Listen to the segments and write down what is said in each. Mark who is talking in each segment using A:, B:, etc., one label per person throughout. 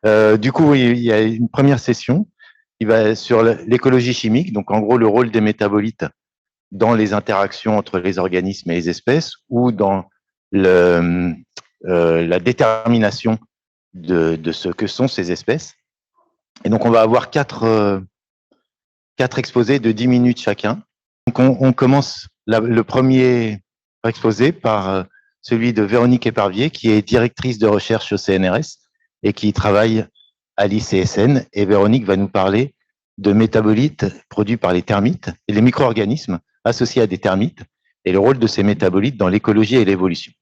A: Du coup, oui, il y a une première session qui va sur l'écologie chimique, donc en gros le rôle des métabolites dans les interactions entre les organismes et les espèces ou dans le, la détermination de ce que sont ces espèces. Et donc, on va avoir quatre exposés de 10 minutes chacun. Donc, on commence le premier exposé par celui de Véronique Éparvier, qui est directrice de recherche au CNRS et qui travaille à l'ICSN. Et Véronique va nous parler de métabolites produits par les termites et les micro-organismes associés à des termites et le rôle de ces métabolites dans l'écologie et l'évolution.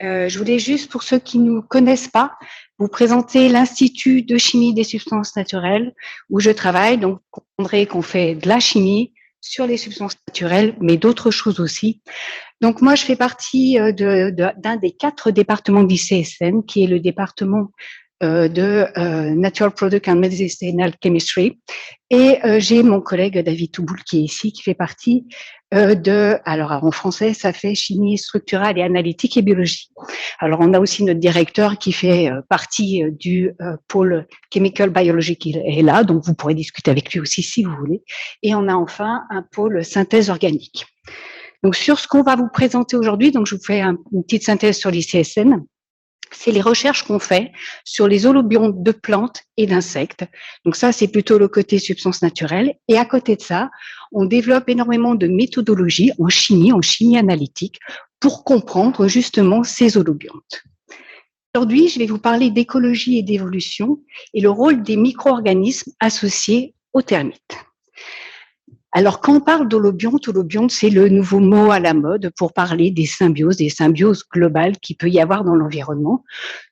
B: Je voulais juste, pour ceux qui ne nous connaissent pas, vous présenter l'Institut de chimie des substances naturelles où je travaille. Donc, vous comprendrez qu'on fait de la chimie sur les substances naturelles, mais d'autres choses aussi. Donc, moi, je fais partie d'un des 4 départements d'ICSN, qui est le département de Natural Product and Medicinal Chemistry. Et j'ai mon collègue David Touboul qui est ici, qui fait partie alors en français, ça fait chimie structurale et analytique et biologie. Alors, on a aussi notre directeur qui fait partie du pôle Chemical Biology qui est là, donc vous pourrez discuter avec lui aussi si vous voulez. Et on a enfin un pôle synthèse organique. Donc, sur ce qu'on va vous présenter aujourd'hui, donc je vous fais une petite synthèse sur l'ICSN. C'est les recherches qu'on fait sur les holobiontes de plantes et d'insectes. Donc ça, c'est plutôt le côté substance naturelle. Et à côté de ça, on développe énormément de méthodologies en chimie analytique, pour comprendre justement ces holobiontes. Aujourd'hui, je vais vous parler d'écologie et d'évolution et le rôle des micro-organismes associés aux termites. Alors, quand on parle d'holobionte, c'est le nouveau mot à la mode pour parler des symbioses globales qu'il peut y avoir dans l'environnement.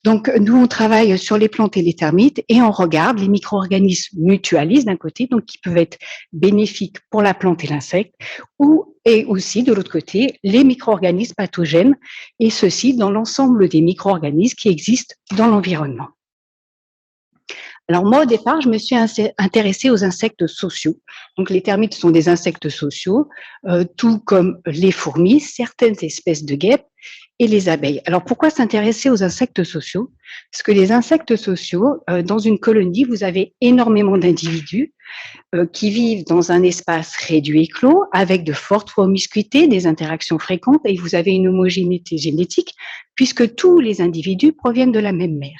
B: Donc, nous, on travaille sur les plantes et les termites et on regarde les micro-organismes mutualistes d'un côté, donc qui peuvent être bénéfiques pour la plante et l'insecte, et aussi, de l'autre côté, les micro-organismes pathogènes, et ceci dans l'ensemble des micro-organismes qui existent dans l'environnement. Alors moi, au départ, je me suis intéressée aux insectes sociaux. Donc les termites sont des insectes sociaux, tout comme les fourmis, certaines espèces de guêpes et les abeilles. Alors pourquoi s'intéresser aux insectes sociaux? Parce que les insectes sociaux, dans une colonie, vous avez énormément d'individus qui vivent dans un espace réduit et clos, avec de fortes promiscuités, des interactions fréquentes, et vous avez une homogénéité génétique, puisque tous les individus proviennent de la même mère.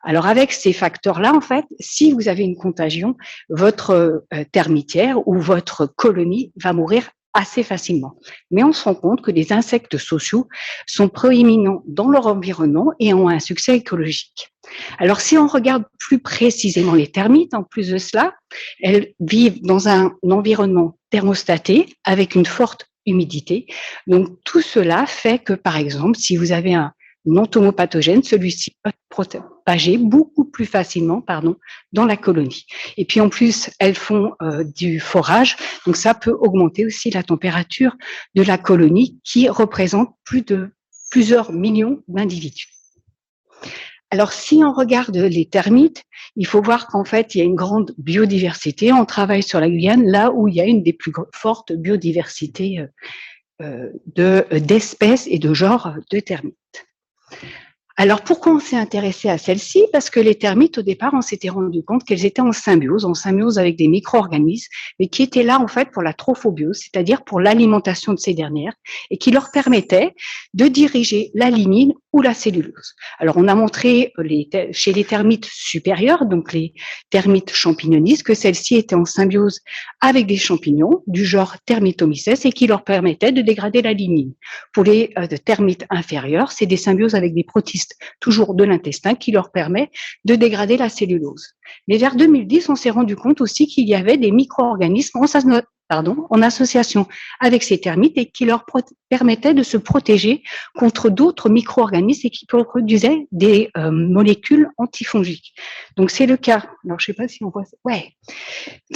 B: Alors avec ces facteurs-là, en fait, si vous avez une contagion, votre termitière ou votre colonie va mourir assez facilement. Mais on se rend compte que les insectes sociaux sont proéminents dans leur environnement et ont un succès écologique. Alors si on regarde plus précisément les termites, en plus de cela, elles vivent dans un environnement thermostaté avec une forte humidité. Donc tout cela fait que, par exemple, si vous avez un entomopathogène, celui-ci peut propager beaucoup plus facilement dans la colonie. Et puis en plus, elles font du forage, donc ça peut augmenter aussi la température de la colonie qui représente plusieurs millions d'individus. Alors, si on regarde les termites, il faut voir qu'en fait, il y a une grande biodiversité. On travaille sur la Guyane, là où il y a une des plus fortes biodiversités d'espèces et de genres de termites. Alors, pourquoi on s'est intéressé à celle-ci? Parce que les termites, au départ, on s'était rendu compte qu'elles étaient en symbiose avec des micro-organismes, mais qui étaient là, en fait, pour la trophobiose, c'est-à-dire pour l'alimentation de ces dernières, et qui leur permettaient de diriger la lignine ou la cellulose. Alors, on a montré chez les termites supérieurs, donc les termites champignonistes, que celles-ci étaient en symbiose avec des champignons du genre Thermitomyces et qui leur permettaient de dégrader la lignine. Pour les termites inférieurs, c'est des symbioses avec des protistes, toujours de l'intestin, qui leur permet de dégrader la cellulose. Mais vers 2010, on s'est rendu compte aussi qu'il y avait des micro-organismes en association avec ces termites et qui leur permettaient de se protéger contre d'autres micro-organismes et qui produisaient des molécules antifongiques. Donc c'est le cas, alors je sais pas si on voit ça, ouais.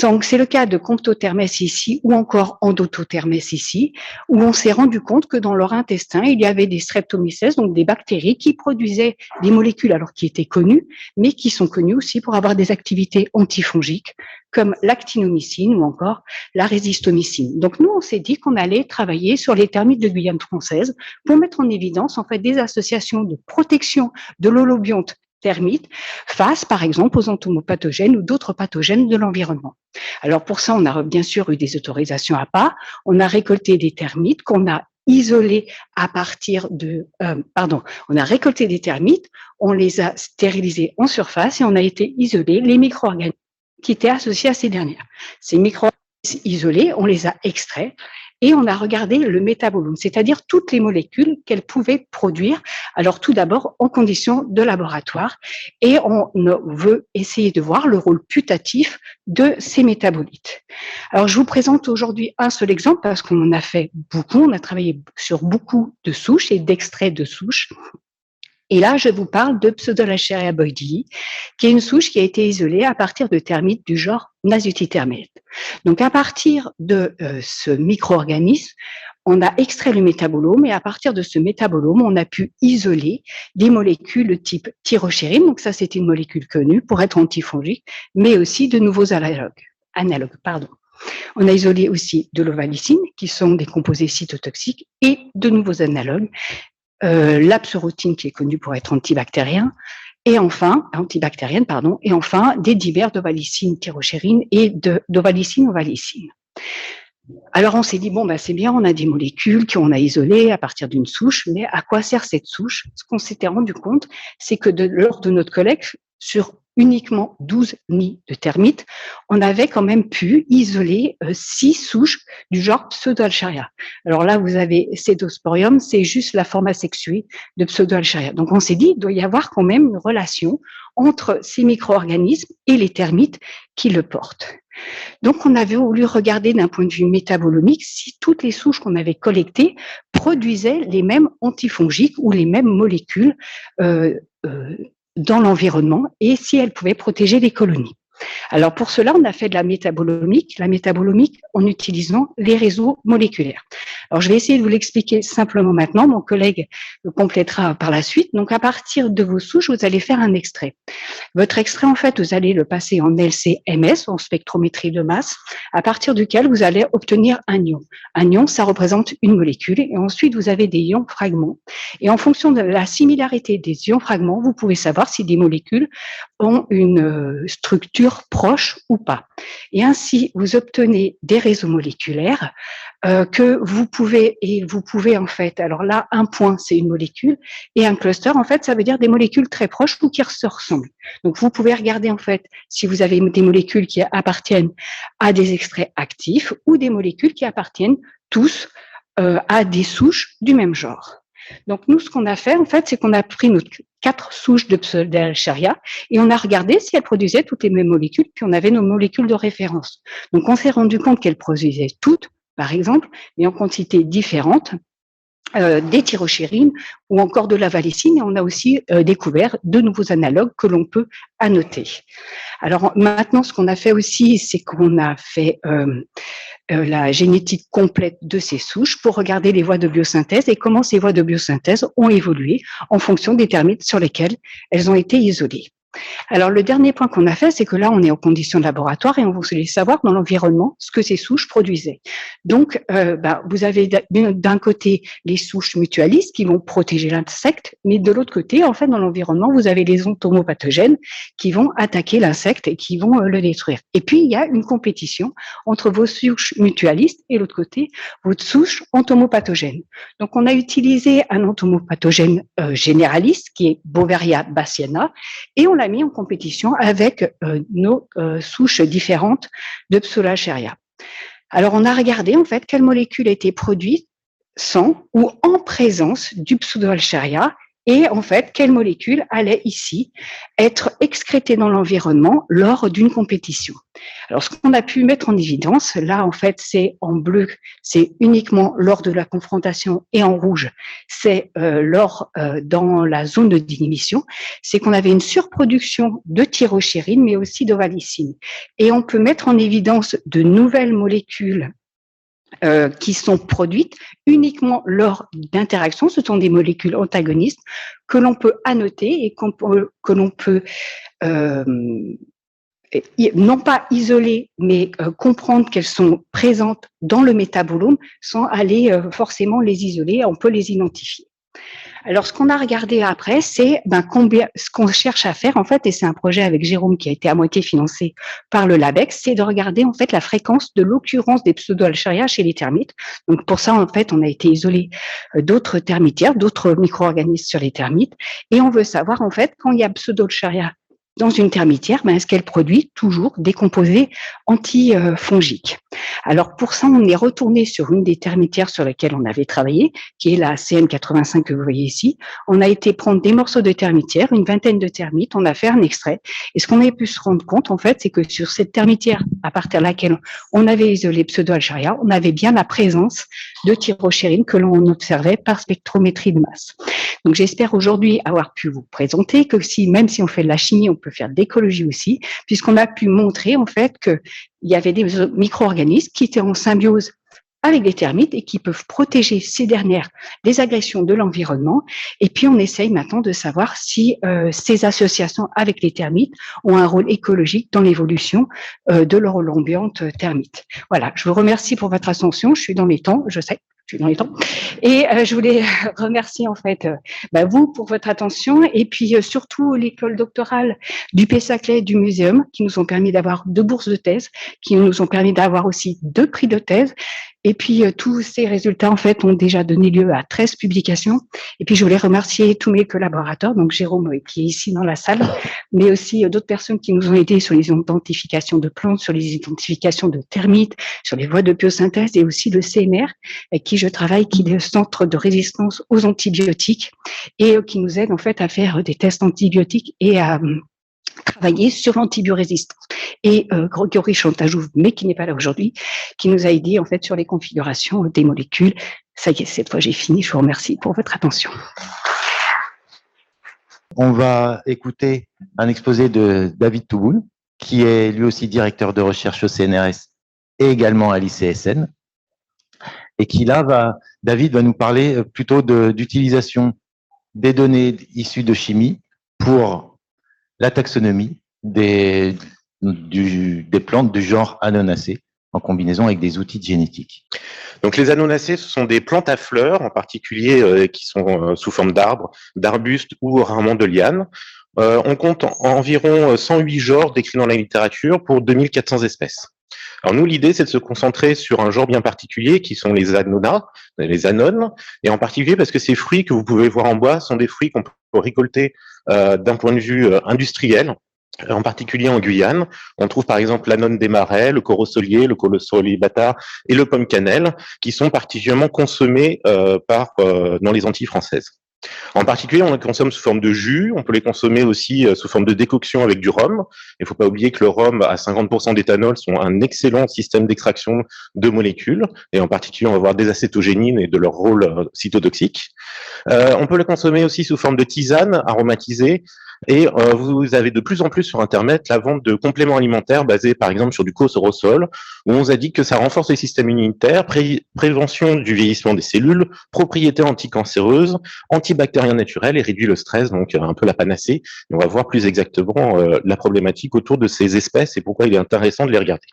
B: Donc c'est le cas de Comptothermes ici ou encore Endotothermes ici, où on s'est rendu compte que dans leur intestin, il y avait des Streptomyces, donc des bactéries qui produisaient des molécules alors qui étaient connues, mais qui sont connues aussi pour avoir des activités antifongiques, comme l'actinomycine ou encore la résistomycine. Donc nous, on s'est dit qu'on allait travailler sur les termites de Guyane française pour mettre en évidence en fait des associations de protection de l'holobionte termites face, par exemple, aux entomopathogènes ou d'autres pathogènes de l'environnement. Alors pour ça, on a bien sûr eu des autorisations à pas. On a récolté des termites qu'on a isolés à partir de, on a récolté des termites, on les a stérilisés en surface et on a été isolés les micro-organismes qui étaient associés à ces dernières. Ces micro-organismes isolés, on les a extraits et on a regardé le métabolome, c'est-à-dire toutes les molécules qu'elles pouvaient produire. Alors tout d'abord en conditions de laboratoire, et on veut essayer de voir le rôle putatif de ces métabolites. Alors je vous présente aujourd'hui un seul exemple parce qu'on en a fait beaucoup, on a travaillé sur beaucoup de souches et d'extraits de souches. Et là, je vous parle de Pseudolachéria boydii, qui est une souche qui a été isolée à partir de termites du genre Nasutitermete. Donc, à partir de ce micro-organisme, on a extrait le métabolome et à partir de ce métabolome, on a pu isoler des molécules type thyrochérine. Donc, ça, c'est une molécule connue pour être antifongique, mais aussi de nouveaux analogues. On a isolé aussi de l'ovalicine, qui sont des composés cytotoxiques, et de nouveaux analogues. L'absorotine qui est connue pour être antibactérienne, et enfin des dimères d'ovalicine thyrochérine et d'ovalicine ovalicine. Alors on s'est dit c'est bien, on a des molécules qu'on a isolées à partir d'une souche, mais à quoi sert cette souche? Ce qu'on s'était rendu compte, c'est que lors de notre collecte sur uniquement 12 nids de termites, on avait quand même pu isoler 6 souches du genre Pseudoalcharia. Alors là, vous avez Cedosporium, c'est juste la forme asexuée de Pseudoalcharia. Donc on s'est dit, il doit y avoir quand même une relation entre ces micro-organismes et les termites qui le portent. Donc on avait voulu regarder d'un point de vue métabolomique si toutes les souches qu'on avait collectées produisaient les mêmes antifongiques ou les mêmes molécules dans l'environnement et si elles pouvaient protéger les colonies. Alors pour cela, on a fait de la métabolomique en utilisant les réseaux moléculaires. Alors je vais essayer de vous l'expliquer simplement maintenant, mon collègue le complétera par la suite. Donc à partir de vos souches, vous allez faire un extrait. Votre extrait, en fait, vous allez le passer en LC-MS, en spectrométrie de masse, à partir duquel vous allez obtenir un ion. Un ion, ça représente une molécule, et ensuite vous avez des ions fragments. Et en fonction de la similarité des ions fragments, vous pouvez savoir si des molécules ont une structure proche ou pas. Et ainsi, vous obtenez des réseaux moléculaires que vous pouvez en fait, alors là, un point, c'est une molécule, et un cluster, en fait, ça veut dire des molécules très proches ou qui se ressemblent. Donc, vous pouvez regarder, en fait, si vous avez des molécules qui appartiennent à des extraits actifs ou des molécules qui appartiennent tous à des souches du même genre. Donc, nous, ce qu'on a fait, en fait, c'est qu'on a pris nos 4 souches de Pseudalcharia et on a regardé si elles produisaient toutes les mêmes molécules, puis on avait nos molécules de référence. Donc, on s'est rendu compte qu'elles produisaient toutes, par exemple, mais en quantité différente, des thyrochérines ou encore de la valicine, et on a aussi découvert de nouveaux analogues que l'on peut annoter. Alors maintenant, ce qu'on a fait aussi, c'est qu'on a fait la génétique complète de ces souches pour regarder les voies de biosynthèse et comment ces voies de biosynthèse ont évolué en fonction des termites sur lesquels elles ont été isolées. Alors, le dernier point qu'on a fait, c'est que là, on est en conditions de laboratoire et on voulait savoir dans l'environnement ce que ces souches produisaient. Donc, vous avez d'un côté les souches mutualistes qui vont protéger l'insecte, mais de l'autre côté, en fait, dans l'environnement, vous avez les entomopathogènes qui vont attaquer l'insecte et qui vont le détruire. Et puis, il y a une compétition entre vos souches mutualistes et l'autre côté, votre souche entomopathogène. Donc, on a utilisé un entomopathogène généraliste qui est Beauveria bassiana et on l'a mis en compétition avec nos souches différentes de Pseudolachéria. Alors, on a regardé en fait quelles molécules étaient produites sans ou en présence du Pseudolachéria et en fait quelles molécules allaient ici être excrétées dans l'environnement lors d'une compétition. Alors, ce qu'on a pu mettre en évidence, là en fait c'est en bleu, c'est uniquement lors de la confrontation et en rouge, c'est dans la zone de d'inhibition, c'est qu'on avait une surproduction de thyrochérine mais aussi d'ovalicine. Et on peut mettre en évidence de nouvelles molécules qui sont produites uniquement lors d'interactions. Ce sont des molécules antagonistes que l'on peut annoter et que l'on peut non pas isoler, mais comprendre qu'elles sont présentes dans le métabolome sans aller forcément les isoler. On peut les identifier. Alors, ce qu'on a regardé après, c'est ce qu'on cherche à faire, en fait, et c'est un projet avec Jérôme qui a été à moitié financé par le LABEX, c'est de regarder, en fait, la fréquence de l'occurrence des pseudo-Alcherias chez les termites. Donc, pour ça, en fait, on a été isolé d'autres termitières, d'autres micro-organismes sur les termites, et on veut savoir, en fait, quand il y a pseudo-Alcheria dans une termitière, est-ce qu'elle produit toujours des composés antifongiques? Alors pour ça, on est retourné sur une des termitières sur laquelle on avait travaillé, qui est la CM85 que vous voyez ici. On a été prendre des morceaux de termitière, une vingtaine de termites, on a fait un extrait. Et ce qu'on a pu se rendre compte, en fait, c'est que sur cette termitière, à partir de laquelle on avait isolé Pseudo-Alcherias, on avait bien la présence de thyrochérine que l'on observait par spectrométrie de masse. Donc j'espère aujourd'hui avoir pu vous présenter que même si on fait de la chimie, on peut faire de l'écologie aussi, puisqu'on a pu montrer en fait qu'il y avait des micro-organismes qui étaient en symbiose avec les termites et qui peuvent protéger ces dernières des agressions de l'environnement. Et puis, on essaye maintenant de savoir si ces associations avec les termites ont un rôle écologique dans l'évolution de leur ambiante termite. Voilà, je vous remercie pour votre attention. Je suis dans les temps, je sais. Je suis dans les temps. Et je voulais remercier en fait vous pour votre attention et puis surtout l'école doctorale du Pessac-Lay du Muséum qui nous ont permis d'avoir 2 bourses de thèse, qui nous ont permis d'avoir aussi 2 prix de thèse. Et puis, tous ces résultats, en fait, ont déjà donné lieu à 13 publications. Et puis, je voulais remercier tous mes collaborateurs, donc Jérôme, qui est ici dans la salle, mais aussi d'autres personnes qui nous ont aidés sur les identifications de plantes, sur les identifications de termites, sur les voies de biosynthèse et aussi le CNR, avec qui je travaille, qui est le Centre de résistance aux antibiotiques et qui nous aide, en fait, à faire des tests antibiotiques et à travailler sur l'antibiorésistance. Et Grégory Chantajoux, mais qui n'est pas là aujourd'hui, qui nous a aidé en fait sur les configurations des molécules. Ça y est, cette fois j'ai fini. Je vous remercie pour votre attention.
A: On va écouter un exposé de David Touboul, qui est lui aussi directeur de recherche au CNRS et également à l'ICSN. Et qui là, David va nous parler plutôt d'utilisation des données issues de chimie pour la taxonomie des plantes du genre Anonacées en combinaison avec des outils de génétique.
C: Donc les Anonacées, ce sont des plantes à fleurs, en particulier qui sont sous forme d'arbres, d'arbustes ou rarement de lianes. On compte environ 108 genres décrits dans la littérature pour 2400 espèces. Alors nous, l'idée, c'est de se concentrer sur un genre bien particulier qui sont les anonas, les anones, et en particulier parce que ces fruits que vous pouvez voir en bois sont des fruits qu'on peut récolter d'un point de vue industriel, en particulier en Guyane. On trouve par exemple l'anone des marais, le corosolier, le corosolier bâtard et le pomme cannelle, qui sont particulièrement consommés dans les Antilles françaises. En particulier, on les consomme sous forme de jus, on peut les consommer aussi sous forme de décoction avec du rhum. Il ne faut pas oublier que le rhum à 50% d'éthanol sont un excellent système d'extraction de molécules, et en particulier, on va voir des acétogénines et de leur rôle cytotoxique. On peut les consommer aussi sous forme de tisane aromatisée. Et vous avez de plus en plus sur Internet la vente de compléments alimentaires basés par exemple sur du cosorosol, où on vous a dit que ça renforce le système immunitaire, prévention du vieillissement des cellules, propriétés anticancéreuses, antibactérien naturel et réduit le stress, donc un peu la panacée. Et on va voir plus exactement la problématique autour de ces espèces et pourquoi il est intéressant de les regarder.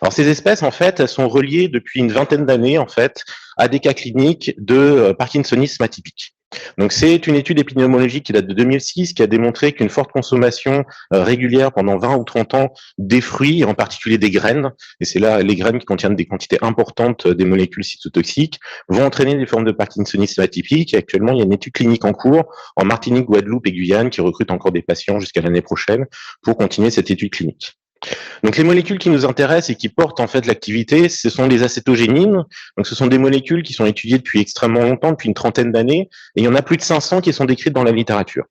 C: Alors ces espèces, en fait, elles sont reliées depuis une vingtaine d'années, en fait, à des cas cliniques de parkinsonisme atypique. Donc c'est une étude épidémiologique qui date de 2006 qui a démontré qu'une forte consommation régulière pendant 20 ou 30 ans des fruits, en particulier des graines, et c'est là les graines qui contiennent des quantités importantes des molécules cytotoxiques, vont entraîner des formes de parkinsonisme atypique. Et actuellement, il y a une étude clinique en cours en Martinique, Guadeloupe et Guyane qui recrute encore des patients jusqu'à l'année prochaine pour continuer cette étude clinique. Donc les molécules qui nous intéressent et qui portent en fait l'activité, ce sont les acétogénines. Donc ce sont des molécules qui sont étudiées depuis extrêmement longtemps, depuis une trentaine d'années, et il y en a plus de 500 qui sont décrites dans la littérature.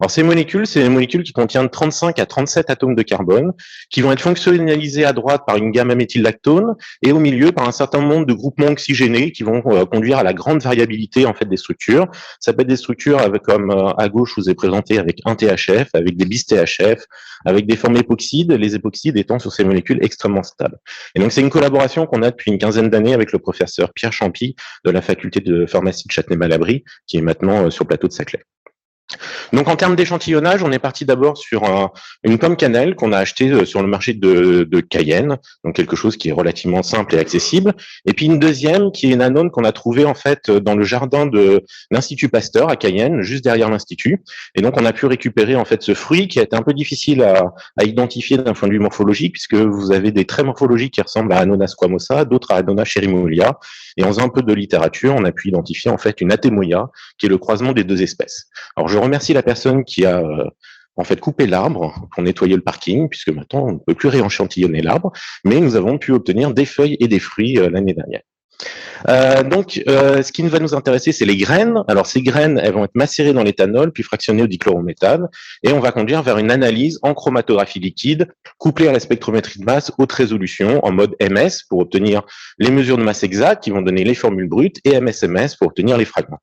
C: Alors ces molécules, c'est des molécules qui contiennent 35 à 37 atomes de carbone, qui vont être fonctionnalisés à droite par une gamma-méthylactone et au milieu par un certain nombre de groupements oxygénés qui vont conduire à la grande variabilité en fait des structures. Ça peut être des structures avec, comme à gauche je vous ai présenté, avec un THF, avec des bis THF, avec des formes époxydes, les époxydes étant sur ces molécules extrêmement stables. Et donc c'est une collaboration qu'on a depuis une quinzaine d'années avec le professeur Pierre Champy de la faculté de pharmacie de Châtenay-Malabry, qui est maintenant sur le plateau de Saclay. Donc, en termes d'échantillonnage, on est parti d'abord sur une pomme cannelle qu'on a achetée sur le marché de Cayenne, donc quelque chose qui est relativement simple et accessible. Et puis une deuxième qui est une anone qu'on a trouvée en fait dans le jardin de l'Institut Pasteur à Cayenne, juste derrière l'Institut. Et donc, on a pu récupérer en fait ce fruit qui a été un peu difficile à identifier d'un point de vue morphologique, puisque vous avez des traits morphologiques qui ressemblent à Annona squamosa, d'autres à Annona cherimolia. Et en faisant un peu de littérature, on a pu identifier en fait une Atemoia, qui est le croisement des deux espèces. Alors, je remercie la personne qui a en fait coupé l'arbre pour nettoyer le parking, puisque maintenant on ne peut plus rééchantillonner l'arbre, mais nous avons pu obtenir des feuilles et des fruits l'année dernière. Donc, ce qui va nous intéresser, c'est les graines. Alors, ces graines, elles vont être macérées dans l'éthanol, puis fractionnées au dichlorométhane, et on va conduire vers une analyse en chromatographie liquide, couplée à la spectrométrie de masse haute résolution en mode MS pour obtenir les mesures de masse exactes qui vont donner les formules brutes, et MSMS pour obtenir les fragments.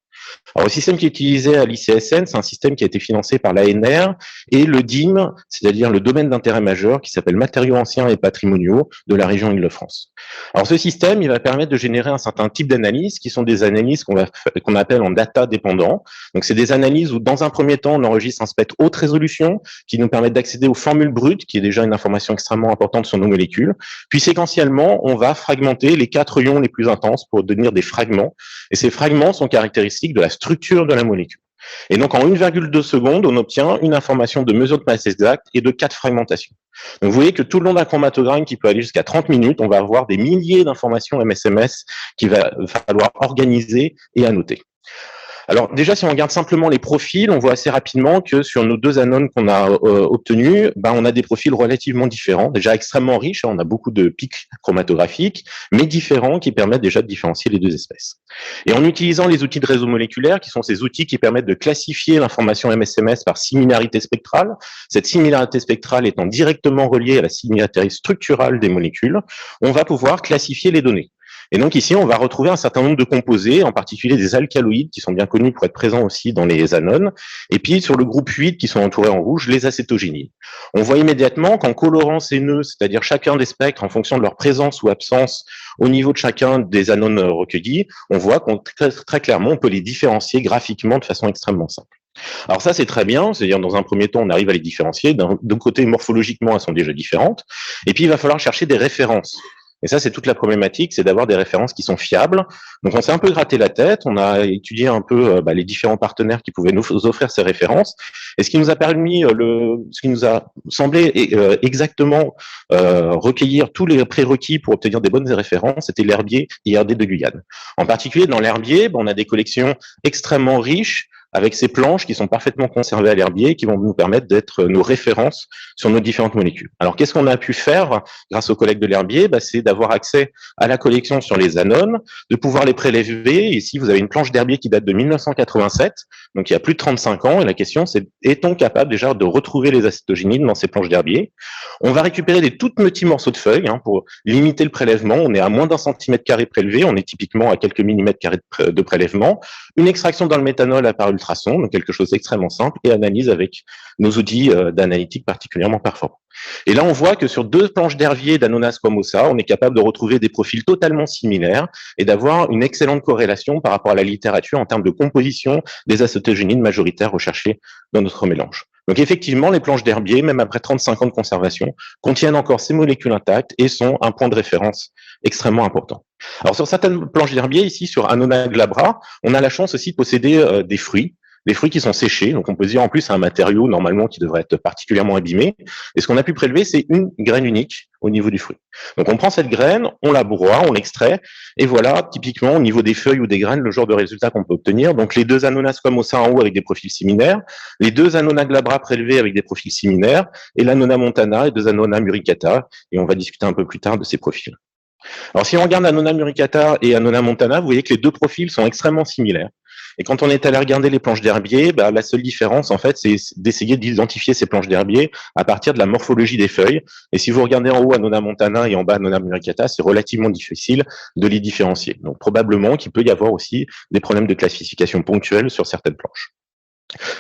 C: Alors, le système qui est utilisé à l'ICSN, c'est un système qui a été financé par l'ANR et le DIM, c'est-à-dire le domaine d'intérêt majeur qui s'appelle matériaux anciens et patrimoniaux de la région Île-de-France. Alors, ce système, il va permettre de générer un certain type d'analyses qui sont des analyses qu'on appelle en data dépendant. Donc, c'est des analyses où, dans un premier temps, on enregistre un spectre haute résolution qui nous permet d'accéder aux formules brutes, qui est déjà une information extrêmement importante sur nos molécules. Puis, séquentiellement, on va fragmenter les 4 ions les plus intenses pour devenir des fragments. Et ces fragments sont caractéristiques de la structure de la molécule. Et donc, en 1,2 secondes, on obtient une information de mesure de masse exacte et de 4 fragmentations. Donc, vous voyez que tout le long d'un chromatogramme qui peut aller jusqu'à 30 minutes, on va avoir des milliers d'informations MSMS qu'il va falloir organiser et annoter. Alors déjà, si on regarde simplement les profils, on voit assez rapidement que sur nos 2 anones qu'on a obtenus, on a des profils relativement différents, déjà extrêmement riches, on a beaucoup de pics chromatographiques, mais différents qui permettent déjà de différencier les 2 espèces. Et en utilisant les outils de réseau moléculaire, qui sont ces outils qui permettent de classifier l'information MSMS par similarité spectrale, cette similarité spectrale étant directement reliée à la similarité structurale des molécules, on va pouvoir classifier les données. Et donc ici, on va retrouver un certain nombre de composés, en particulier des alcaloïdes qui sont bien connus pour être présents aussi dans les anones. Et puis sur le groupe 8 qui sont entourés en rouge, les acétogénides. On voit immédiatement qu'en colorant ces nœuds, c'est-à-dire chacun des spectres en fonction de leur présence ou absence au niveau de chacun des anones recueillis, on voit qu'on très clairement, on peut les différencier graphiquement de façon extrêmement simple. Alors ça, c'est très bien, c'est-à-dire dans un premier temps, on arrive à les différencier. D'un côté, morphologiquement, elles sont déjà différentes. Et puis, il va falloir chercher des références. Et ça, c'est toute la problématique, c'est d'avoir des références qui sont fiables. Donc, on s'est un peu gratté la tête, on a étudié un peu les différents partenaires qui pouvaient nous offrir ces références. Et ce qui nous a permis, ce qui nous a semblé exactement recueillir tous les prérequis pour obtenir des bonnes références, c'était l'herbier IRD de Guyane. En particulier, dans l'herbier, on a des collections extrêmement riches, avec ces planches qui sont parfaitement conservées à l'herbier et qui vont nous permettre d'être nos références sur nos différentes molécules. Alors, qu'est-ce qu'on a pu faire grâce aux collègues de l'herbier? C'est d'avoir accès à la collection sur les anones, de pouvoir les prélever. Ici, vous avez une planche d'herbier qui date de 1987, donc il y a plus de 35 ans. Et la question, c'est est-on capable déjà de retrouver les acétogénides dans ces planches d'herbier? On va récupérer des tout petits morceaux de feuilles pour limiter le prélèvement. On est à moins d'1 cm² prélevé, on est typiquement à quelques millimètres carrés de prélèvement. Une extraction dans le méthanol à part ultrasons, donc quelque chose d'extrêmement simple, et analyse avec nos outils d'analytique particulièrement performants. Et là, on voit que sur 2 planches d'herbier d'Annona squamosa, on est capable de retrouver des profils totalement similaires et d'avoir une excellente corrélation par rapport à la littérature en termes de composition des acétogénides majoritaires recherchés dans notre mélange. Donc effectivement, les planches d'herbier, même après 35 ans de conservation, contiennent encore ces molécules intactes et sont un point de référence extrêmement important. Alors sur certaines planches d'herbier, ici sur Annona glabra, on a la chance aussi de posséder des fruits qui sont séchés. Donc on peut se dire en plus c'est un matériau normalement qui devrait être particulièrement abîmé. Et ce qu'on a pu prélever, c'est une graine unique au niveau du fruit. Donc on prend cette graine, on la broie, on l'extrait, et voilà typiquement au niveau des feuilles ou des graines le genre de résultat qu'on peut obtenir. Donc les 2 Annona squamosa en haut avec des profils similaires, les 2 Annona glabra prélevés avec des profils similaires, et l'Annona montana et 2 Annona muricata, et on va discuter un peu plus tard de ces profils. Alors si on regarde Annona muricata et Annona montana, vous voyez que les 2 profils sont extrêmement similaires. Et quand on est allé regarder les planches d'herbier, la seule différence, en fait, c'est d'essayer d'identifier ces planches d'herbier à partir de la morphologie des feuilles. Et si vous regardez en haut Annona montana et en bas Annona muricata, c'est relativement difficile de les différencier. Donc, probablement qu'il peut y avoir aussi des problèmes de classification ponctuels sur certaines planches.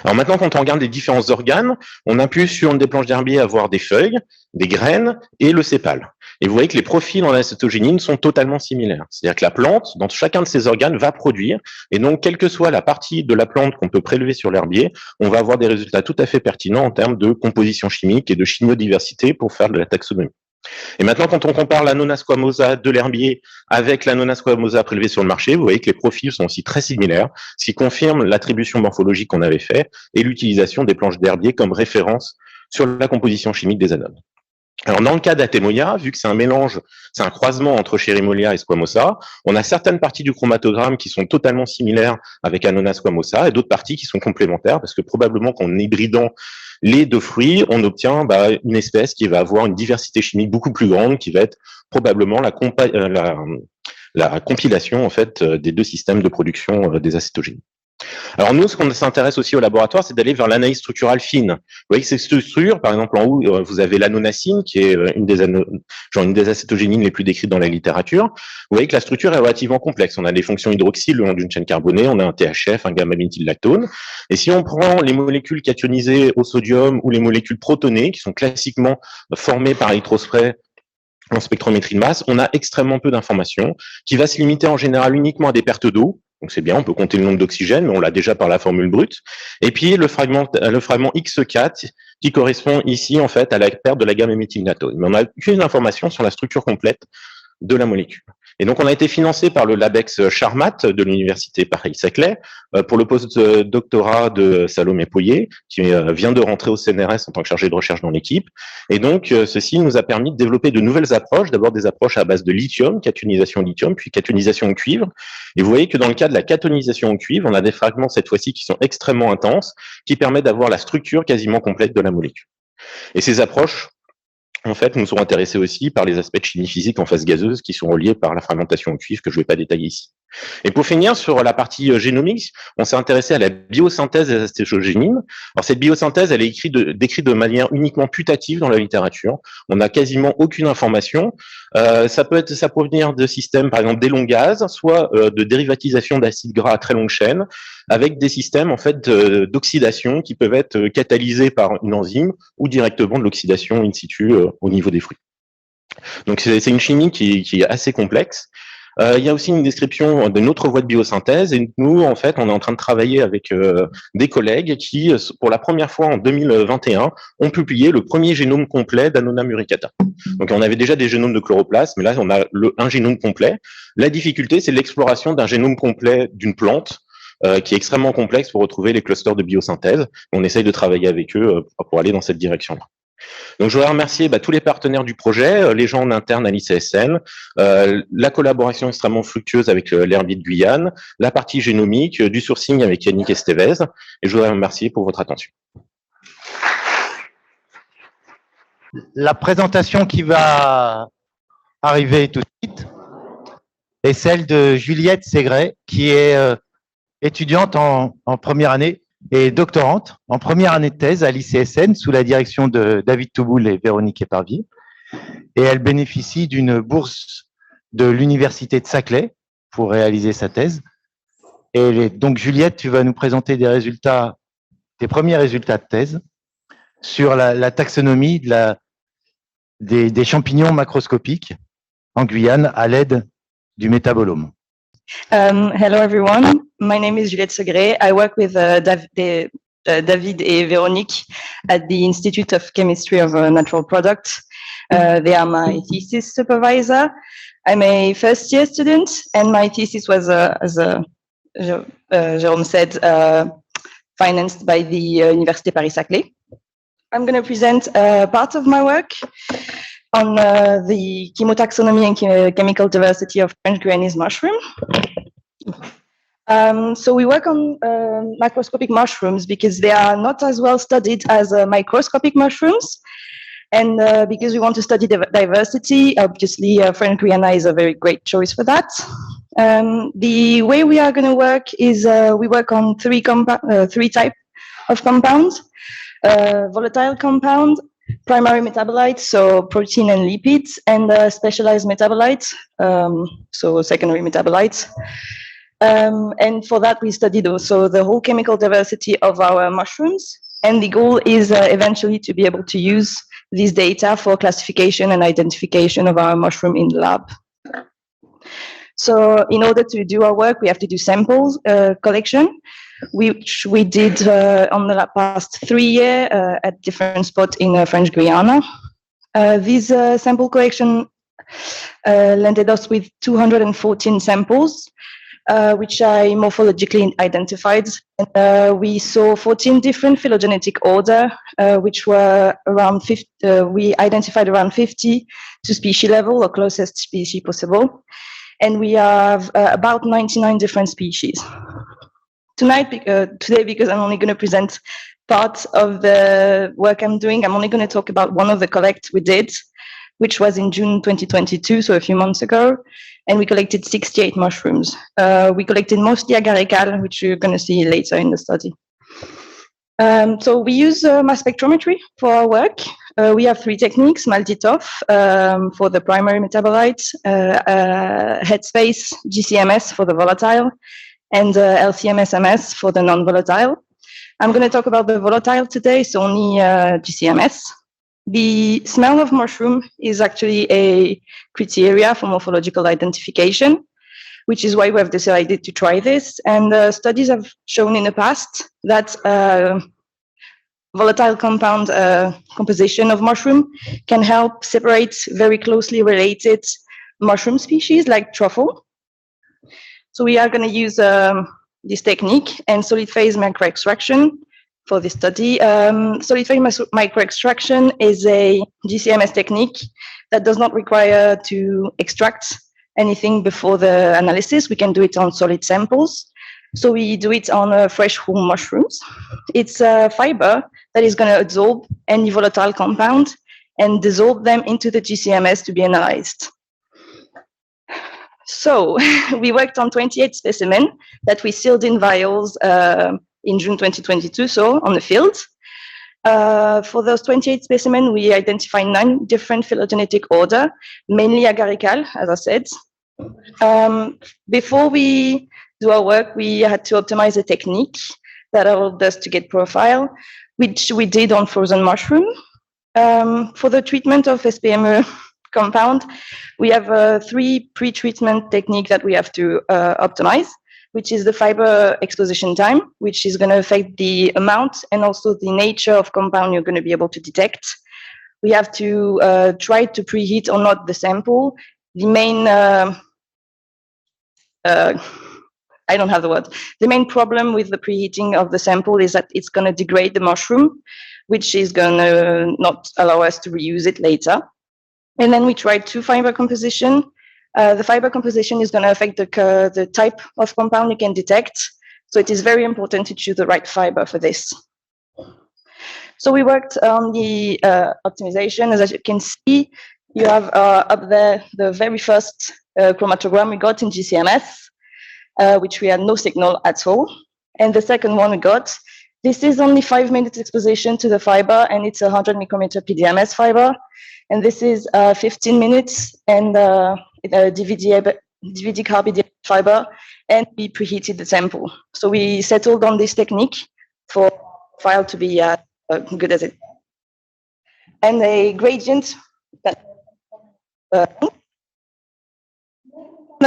C: Alors maintenant, quand on regarde les différents organes, on a pu sur une des planches d'herbier avoir des feuilles, des graines et le sépale. Et vous voyez que les profils en acétogénine sont totalement similaires. C'est-à-dire que la plante, dans chacun de ces organes, va produire. Et donc, quelle que soit la partie de la plante qu'on peut prélever sur l'herbier, on va avoir des résultats tout à fait pertinents en termes de composition chimique et de chimiodiversité pour faire de la taxonomie. Et maintenant, quand on compare l'Annona squamosa de l'herbier avec l'Annona squamosa prélevée sur le marché, vous voyez que les profils sont aussi très similaires, ce qui confirme l'attribution morphologique qu'on avait fait et l'utilisation des planches d'herbier comme référence sur la composition chimique des anodes. Alors, dans le cas d'Atemoia, vu que c'est un mélange, c'est un croisement entre Cherimolia et Squamosa, on a certaines parties du chromatogramme qui sont totalement similaires avec Annona squamosa et d'autres parties qui sont complémentaires parce que probablement qu'en hybridant les deux fruits, on obtient une espèce qui va avoir une diversité chimique beaucoup plus grande, qui va être probablement la compilation en fait des deux systèmes de production des acétogènes. Alors nous, ce qu'on s'intéresse aussi au laboratoire, c'est d'aller vers l'analyse structurale fine. Vous voyez que ces structures, par exemple en haut, vous avez l'anonacine, qui est une des acétogénines les plus décrites dans la littérature. Vous voyez que la structure est relativement complexe. On a des fonctions hydroxyles le long d'une chaîne carbonée, on a un THF, un gamma-méthylactone. Et si on prend les molécules cationisées au sodium ou les molécules protonées, qui sont classiquement formées par électrospray en spectrométrie de masse, on a extrêmement peu d'informations, qui va se limiter en général uniquement à des pertes d'eau. Donc c'est bien, on peut compter le nombre d'oxygène, mais on l'a déjà par la formule brute. Et puis le fragment X4 qui correspond ici en fait à la perte de la gamma-méthylnatone. Mais on n'a aucune information sur la structure complète de la molécule. Et donc on a été financé par le Labex Charmat de l'université Paris-Saclay pour le post-doctorat de Salomé Pouillet, qui vient de rentrer au CNRS en tant que chargé de recherche dans l'équipe. Et donc ceci nous a permis de développer de nouvelles approches, d'abord des approches à base de lithium, cationisation lithium, puis cationisation au cuivre. Et vous voyez que dans le cas de la catonisation au cuivre, on a des fragments cette fois-ci qui sont extrêmement intenses, qui permettent d'avoir la structure quasiment complète de la molécule. Et ces approches, en fait, nous serons intéressés aussi par les aspects de chimie physique en phase gazeuse qui sont reliés par la fragmentation au cuivre que je ne vais pas détailler ici. Et pour finir, sur la partie génomique, on s'est intéressé à la biosynthèse des acétogénines. Alors cette biosynthèse, elle est décrite de manière uniquement putative dans la littérature. On n'a quasiment aucune information. Ça peut venir de systèmes, par exemple, d'élongase, soit de dérivatisation d'acides gras à très longue chaîne, avec des systèmes en fait d'oxydation qui peuvent être catalysés par une enzyme ou directement de l'oxydation in situ au niveau des fruits. Donc c'est une chimie qui est assez complexe. Il y a aussi une description d'une autre voie de biosynthèse et nous, en fait, on est en train de travailler avec des collègues qui, pour la première fois en 2021, ont publié le premier génome complet d'Annona muricata. Donc on avait déjà des génomes de chloroplastes, mais là on a un génome complet. La difficulté, c'est l'exploration d'un génome complet d'une plante qui est extrêmement complexe pour retrouver les clusters de biosynthèse. On essaye de travailler avec eux pour aller dans cette direction-là. Donc, je voudrais remercier tous les partenaires du projet, les gens en interne à l'ICSN, la collaboration extrêmement fructueuse avec l'herbier de Guyane, la partie génomique, du sourcing avec Yannick Estevez. Et je voudrais remercier pour votre attention.
A: La présentation qui va arriver tout de suite est celle de Juliette Ségret, qui est étudiante en première année et doctorante en première année de thèse à l'ICSN sous la direction de David Touboul et Véronique Éparvier. Et elle bénéficie d'une bourse de l'université de Saclay pour réaliser sa thèse. Et donc, Juliette, tu vas nous présenter tes premiers résultats de thèse sur la taxonomie des champignons macroscopiques en Guyane à l'aide du métabolome.
D: Hello everyone, my name is Juliette Segret. I work with David et Véronique at the Institute of Chemistry of Natural Products. They are my thesis supervisor. I'm a first year student and my thesis was, as Jérôme said, financed by the Université Paris-Saclay. I'm going to present part of my work on the chemotaxonomy and chemical diversity of French Guyanese mushroom. So we work on macroscopic mushrooms because they are not as well studied as microscopic mushrooms. And because we want to study the diversity, obviously French Guyana is a very great choice for that. The way we are going to work is we work on three types of compounds. Volatile compound, primary metabolites, so protein and lipids, and specialized metabolites, so secondary metabolites. And for that, we studied also the whole chemical diversity of our mushrooms. And the goal is eventually to be able to use these data for classification and identification of our mushroom in the lab. So in order to do our work, we have to do samples collection, which we did on the past 3 years at different spots in French Guiana. This sample collection landed us with 214 samples, which I morphologically identified. And, we saw 14 different phylogenetic order, which were around 50, we identified around 50 to species level or closest species possible. And we have about 99 different species. Today, because I'm only going to present part of the work I'm doing, I'm only going to talk about one of the collects we did, which was in June 2022, so a few months ago. And we collected 68 mushrooms. We collected mostly agarical, which you're going to see later in the study. So we use mass spectrometry for our work. We have 3 techniques: MALDI-TOF for the primary metabolites, Headspace GCMS for the volatile, and LCMS-MS for the non-volatile. I'm going to talk about the volatile today, so only GCMS. The smell of mushroom is actually a criteria for morphological identification, which is why we have decided to try this. And studies have shown in the past that volatile compound composition of mushroom can help separate very closely related mushroom species like truffle. So we are going to use this technique and solid phase microextraction for this study. Solid phase microextraction is a GCMS technique that does not require to extract anything before the analysis. We can do it on solid samples. So we do it on fresh whole mushrooms. It's a fiber that is going to absorb any volatile compound and dissolve them into the GCMS to be analyzed. So we worked on 28 specimens that we sealed in vials in June 2022, so on the field. For those 28 specimens, we identified 9 different phylogenetic order, mainly agarical, as I said. Before we do our work, we had to optimize a technique that allowed us to get profile, which we did on frozen mushroom. For the treatment of SPME compound, we have 3 pre-treatment techniques that we have to optimize, which is the fiber exposition time, which is going to affect the amount and also the nature of compound you're going to be able to detect. We have to try to preheat or not the sample. The main, I don't have the word. The main problem with the preheating of the sample is that it's going to degrade the mushroom, which is going to not allow us to reuse it later. And then we tried 2 fiber composition. The fiber composition is going to affect the type of compound you can detect. So it is very important to choose the right fiber for this. So we worked on the optimization. As you can see, you have up there the very first chromatogram we got in GCMS, which we had no signal at all. And the second one we got, this is only 5 minutes exposition to the fiber, and it's a 100 micrometer PDMS fiber. And this is 15 minutes and DVD carbide fiber, and we preheated the sample. So we settled on this technique for file to be good as it. And a gradient that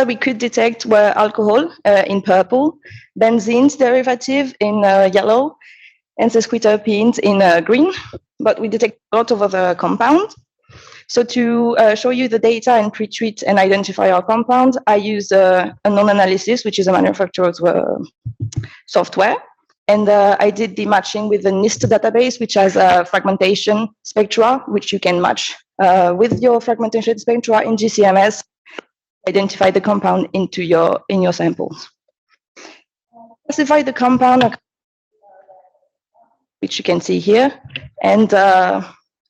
D: we could detect were alcohol in purple, benzene's derivative in yellow, and sesquiterpenes in green. But we detect a lot of other compounds. So to show you the data and pre-treat and identify our compound, I use a non-analysis, which is a manufacturer's software. And I did the matching with the NIST database, which has a fragmentation spectra, which you can match with your fragmentation spectra in GCMS, identify the compound in your samples. Classify the compound, which you can see here. And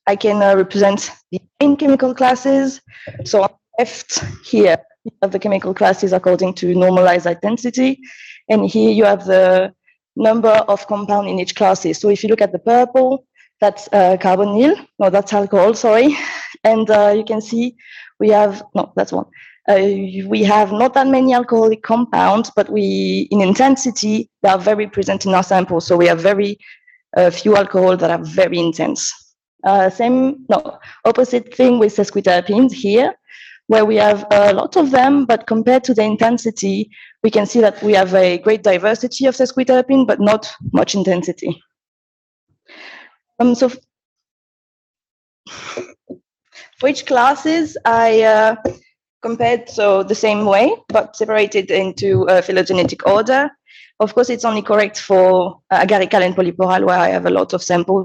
D: I can represent the main chemical classes. So on the left here, you have the chemical classes according to normalized identity. And here you have the number of compound in each classes. So if you look at the purple, that's carbonyl. No, that's alcohol, sorry. And you can see we have, no, that's one. We have not that many alcoholic compounds, but in intensity, they are very present in our sample. So we have very few alcohol that are very intense. Opposite thing with sesquiterpenes here, where we have a lot of them, but compared to the intensity, we can see that we have a great diversity of sesquiterpene, but not much intensity. So for each classes, I compared the same way, but separated into phylogenetic order. Of course, it's only correct for agarical and polyporal, where I have a lot of samples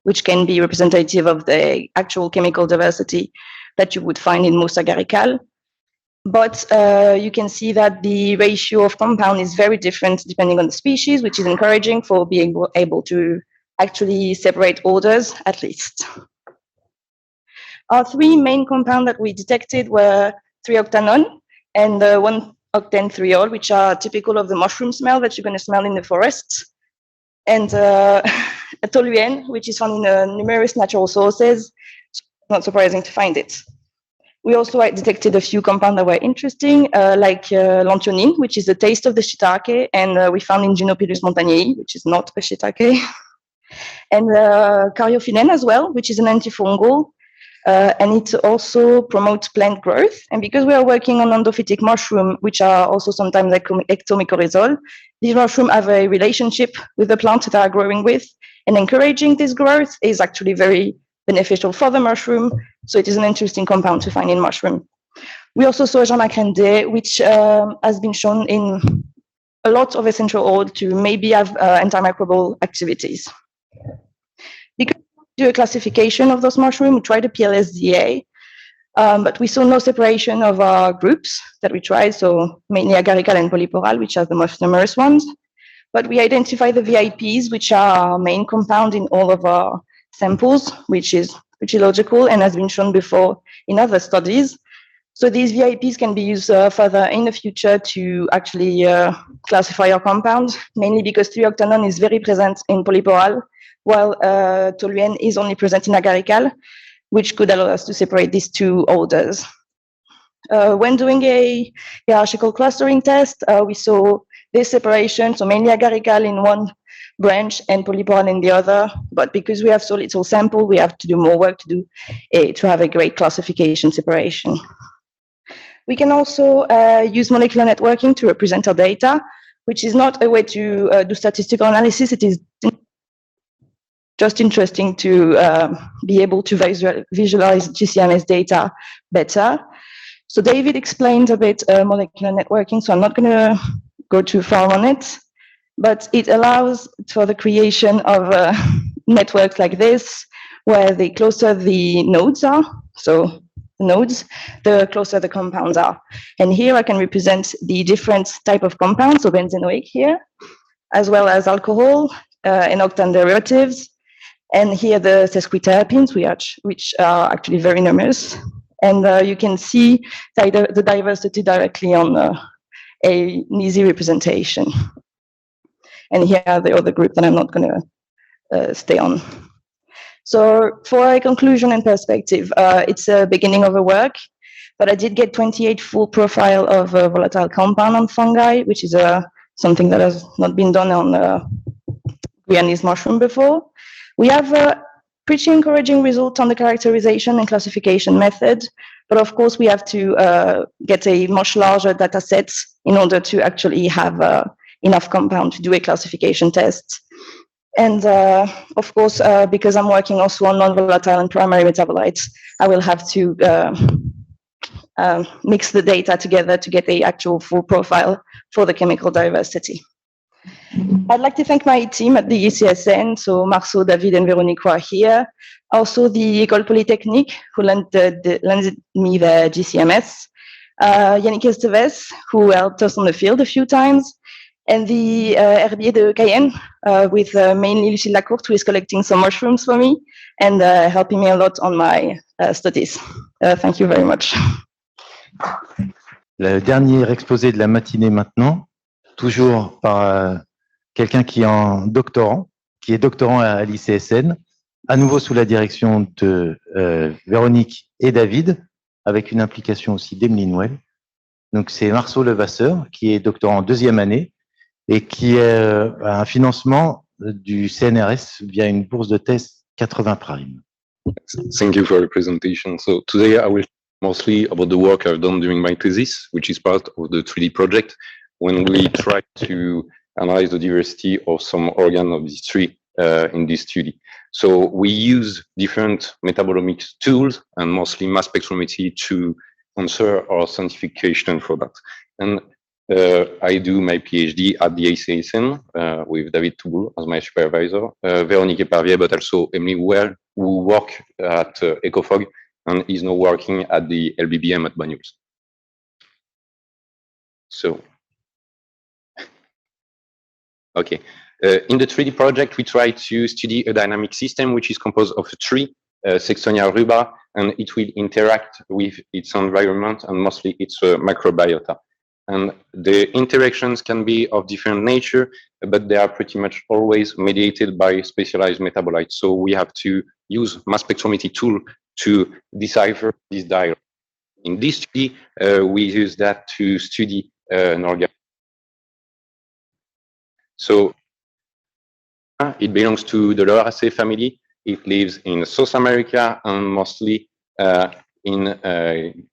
D: which can be representative of the actual chemical diversity that you would find in most agarical. But you can see that the ratio of compound is very different depending on the species, which is encouraging for being able to actually separate orders at least. Our three main compounds that we detected were 3-octanone and 1-octane-3-ol, which are typical of the mushroom smell that you're going to smell in the forests, and toluene, which is found in numerous natural sources. So not surprising to find it. We also detected a few compounds that were interesting, like lanthionine, which is the taste of the shiitake, and we found in Ginopilus montagnei, which is not a shiitake, and caryophyllene as well, which is an antifungal. And it also promotes plant growth. And because we are working on endophytic mushroom, which are also sometimes ectomycorrhizal, these mushrooms have a relationship with the plants that are growing with, and encouraging this growth is actually very beneficial for the mushroom. So it is an interesting compound to find in mushroom. We also saw Jean-Macrène, which has been shown in a lot of essential oil to maybe have antimicrobial activities. Because do a classification of those mushrooms. We tried a PLSDA, but we saw no separation of our groups that we tried, so mainly agarical and polyporal, which are the most numerous ones. But we identified the VIPs, which are our main compound in all of our samples, which is pretty logical and has been shown before in other studies. So these VIPs can be used further in the future to actually classify our compounds, mainly because 3-octanone is very present in polyporal, while toluene is only present in agarical, which could allow us to separate these two orders. When doing a hierarchical clustering test, we saw this separation, so mainly agarical in one branch and polyporal in the other, but because we have so little sample, we have to do more work to have a great classification separation. We can also use molecular networking to represent our data, which is not a way to do statistical analysis. It is just interesting to be able to visualize GCMS data better. So David explained a bit molecular networking, so I'm not going to go too far on it, but it allows for the creation of networks like this, where the closer the nodes are, so the nodes, the closer the compounds are. And here I can represent the different type of compounds, so benzenoic here, as well as alcohol and octane derivatives. And here the sesquiterpenes, which are actually very numerous. And you can see the diversity directly on an easy representation. And here are the other group that I'm not going to stay on. So for a conclusion and perspective, it's a beginning of a work, but I did get 28 full profile of a volatile compound on fungi, which is something that has not been done on Guyanese mushroom before. We have pretty encouraging results on the characterization and classification method, but of course we have to get a much larger data set in order to actually have enough compound to do a classification test. And of course, because I'm working also on non-volatile and primary metabolites, I will have to mix the data together to get the actual full profile for the chemical diversity. I'd like to thank my team at the ECSN, so Marceau, David, and Véronique who are here. Also the École Polytechnique, who lended me the GCMS. Yannick Esteves, who helped us on the field a few times. And the Herbier de Cayenne, with mainly Lucille Lacourte, who is collecting some mushrooms for me and helping me a lot on my studies. Thank you very much.
A: Le dernier exposé de la matinée maintenant, toujours par quelqu'un qui est doctorant à l'ICSN, à nouveau sous la direction de Véronique et David, avec une implication aussi d'Emeline Well. Donc, c'est Marceau Levasseur, qui est doctorant en 2e année et qui a un financement du CNRS via une bourse de thèse 80 Prime.
E: Thank you for your presentation. So today I will mostly about the work I've done during my thesis, which is part of the 3D project, when we try to analyze the diversity of some organ of this tree in this study. So we use different metabolomics tools and mostly mass spectrometry to answer our scientific question for that. And I do my PhD at the ACSN with David Touboul as my supervisor, Véronique Eparvier, but also Emily Well, who work at Ecofog and is now working at the LBBM at Banyuls. So, okay. In the 3D project, we try to study a dynamic system which is composed of a tree, Sextonia rubra, and it will interact with its environment and mostly its microbiota. And the interactions can be of different nature, but they are pretty much always mediated by specialized metabolites. So we have to use mass spectrometry tool to decipher this diagram. In this study, we use that to study an organ. So it belongs to the Lauraceae family. It lives in South America and mostly in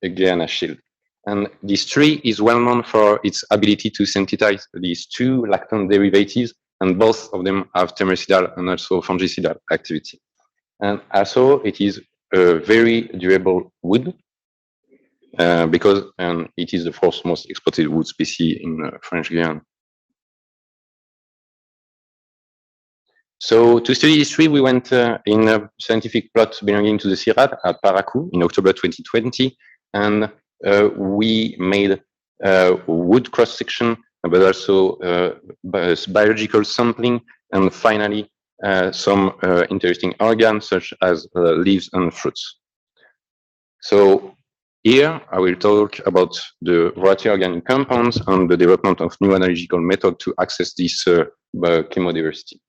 E: Guiana Shield. And this tree is well known for its ability to synthesize these two lactone derivatives, and both of them have termicidal and also fungicidal activity. And also, it is a very durable wood because it is the fourth most exported wood species in French Guiana. So to study this tree, we went in a scientific plot belonging to the CIRAD at Parakou in October 2020, and we made wood cross-section, but also biological sampling, and finally some interesting organs such as leaves and fruits. So here I will talk about the volatile organic compounds and the development of new analytical method to access this chemodiversity.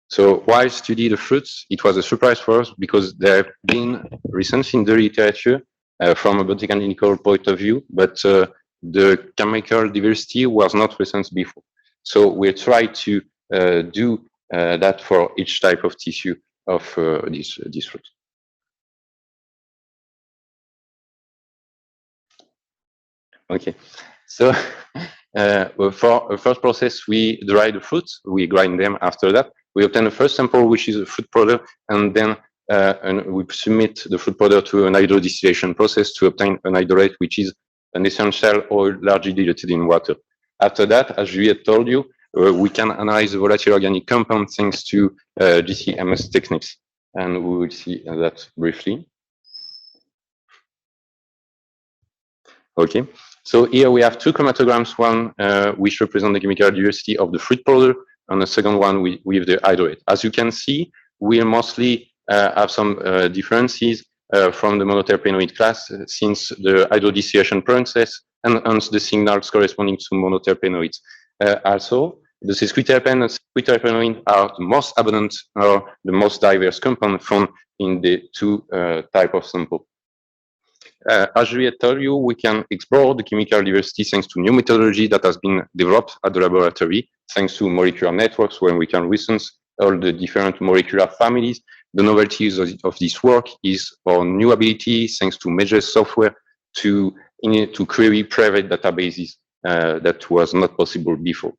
E: So why study the fruits? It was a surprise for us because there have been recently in the literature from a botanical point of view, but the chemical diversity was not present before. So we try to do that for each type of tissue of this fruit. Okay, so for the first process, we dry the fruits, we grind them after that. We obtain the first sample, which is a fruit powder, and then we submit the fruit powder to an hydrodistillation process to obtain an hydrolate, which is an essential oil largely diluted in water. After that, as Juliette told you, we can analyze the volatile organic compound thanks to GCMS techniques, and we will see that briefly. Okay, so here we have two chromatograms, one which represents the chemical diversity of the fruit powder, and the second one with the hydrolate. As you can see, we mostly have some differences from the monoterpenoid class since the hydrodistillation process and hence the signals corresponding to monoterpenoids. Also, the sesquiterpene and sesquiterpenoid are the most abundant or the most diverse compound found in the two type of sample. As Juliette told you, we can explore the chemical diversity thanks to new methodology that has been developed at the laboratory, thanks to molecular networks where we can reference all the different molecular families. The novelties of this work is our new ability, thanks to measure software, to query private databases that was not possible before.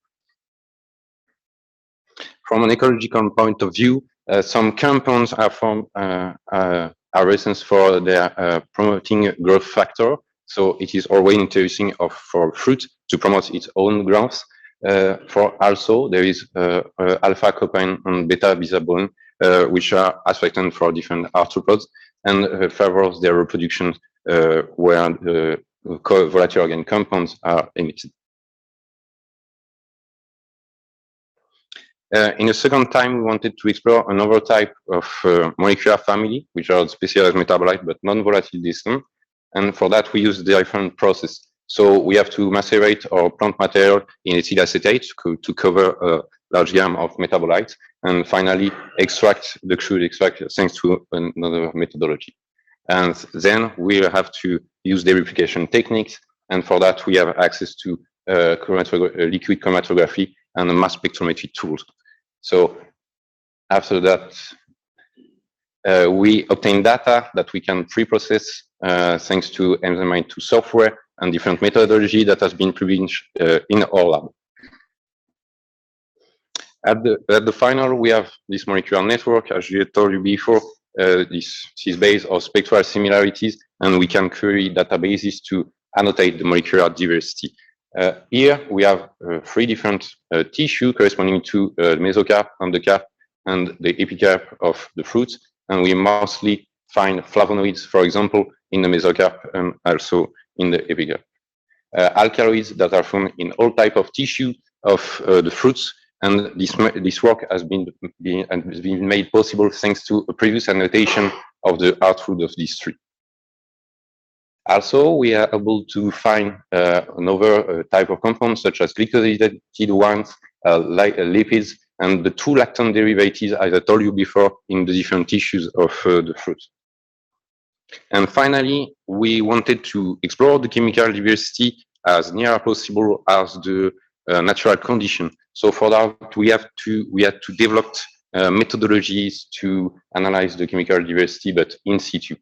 E: From an ecological point of view, some compounds are reasons for their promoting growth factor. So it is always interesting for fruit to promote its own growth. For also, there is alpha copine and beta bisabolin, which are affected for different arthropods and favors their reproduction where the volatile organic compounds are emitted. In a second time, we wanted to explore another type of molecular family, which are specialized metabolites but non-volatile distant. And for that, we use the different process. So we have to macerate our plant material in ethyl acetate to cover a large gamut of metabolites, and finally extract the crude extract thanks to another methodology. And then we have to use the replication techniques And for that, we have access to liquid chromatography and mass spectrometry tools. So after that, we obtain data that we can pre-process thanks to Enzyme-2 software and different methodology that has been published in our lab. At the final, we have this molecular network, as I told you before. This is based on spectral similarities, and we can query databases to annotate the molecular diversity. Here we have 3 different tissue corresponding to the mesocarp, endocarp, and the epicarp of the fruits, and we mostly find flavonoids, for example, in the mesocarp and also in the epicarp. Alkaloids that are found in all type of tissue of the fruits, and this work has been made possible thanks to a previous annotation of the output of these 3. Also, we are able to find another type of compounds such as glycosylated ones, like lipids, and the 2 lactone derivatives, as I told you before, in the different tissues of the fruit. And finally, we wanted to explore the chemical diversity as near as possible as the natural condition. So for that, we had to develop methodologies to analyze the chemical diversity, but in situ.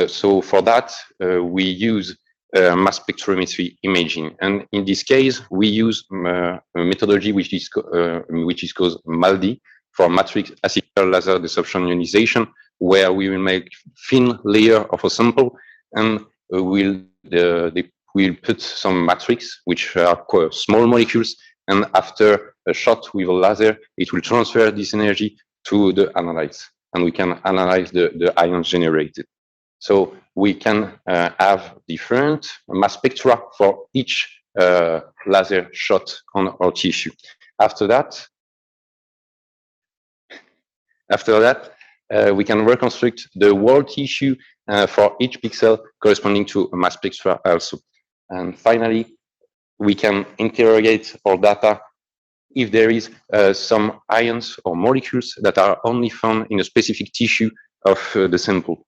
E: So for that, we use mass spectrometry imaging, and in this case, we use a methodology which is called MALDI, for matrix acyclic laser desorption ionization, where we will make thin layer of a sample, and we'll put some matrix, which are small molecules, and after a shot with a laser, it will transfer this energy to the analyte, and we can analyze the ions generated. So we can have different mass spectra for each laser shot on our tissue. After that, we can reconstruct the whole tissue for each pixel corresponding to a mass spectra also. And finally, we can interrogate our data if there is some ions or molecules that are only found in a specific tissue of the sample.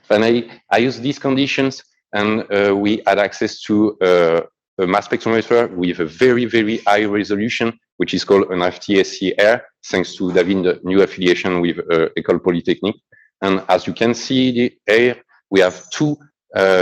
E: Finally, I use these conditions, and we had access to a mass spectrometer with a very, very high resolution, which is called an FTSC-R, thanks to David's new affiliation with École Polytechnique. And as you can see here, we have 2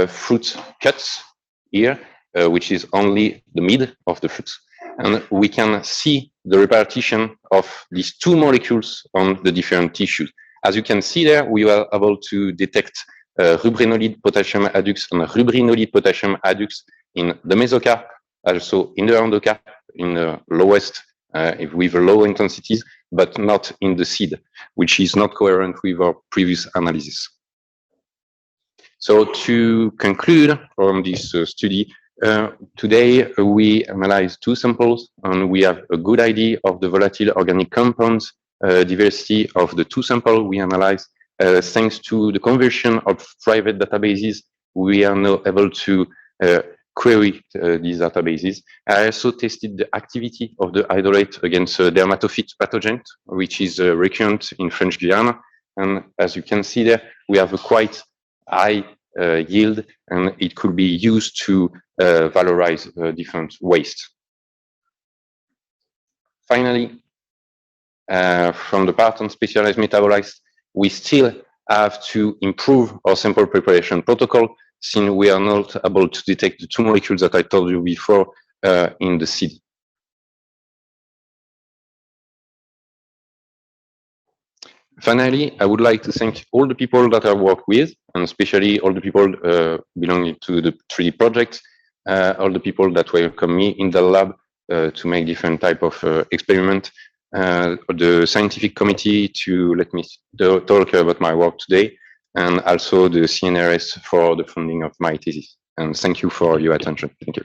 E: fruit cuts here, which is only the mid of the fruit. And we can see the repartition of these 2 molecules on the different tissues. As you can see there, we were able to detect rubrinolide potassium adducts and rubrinolide potassium adducts in the mesocarp, also in the endocarp, in the lowest, with low intensities, but not in the seed, which is not coherent with our previous analysis. So to conclude from this study, today we analyzed 2 samples, and we have a good idea of the volatile organic compounds diversity of the 2 samples we analyzed. Thanks to the conversion of private databases, we are now able to query these databases. I also tested the activity of the hydrolate against dermatophyte pathogen, which is recurrent in French Guiana. And as you can see there, we have a quite high yield, and it could be used to valorize different waste. Finally, from the part on specialized metabolites, we still have to improve our sample preparation protocol, since we are not able to detect the 2 molecules that I told you before in the seed. Finally, I would like to thank all the people that I work with, and especially all the people belonging to the 3D project, all the people that welcome me in the lab to make different type of experiment, the scientific committee to let me talk about my work today, and also the CNRS for the funding of my thesis. And thank you for your attention. Thank you.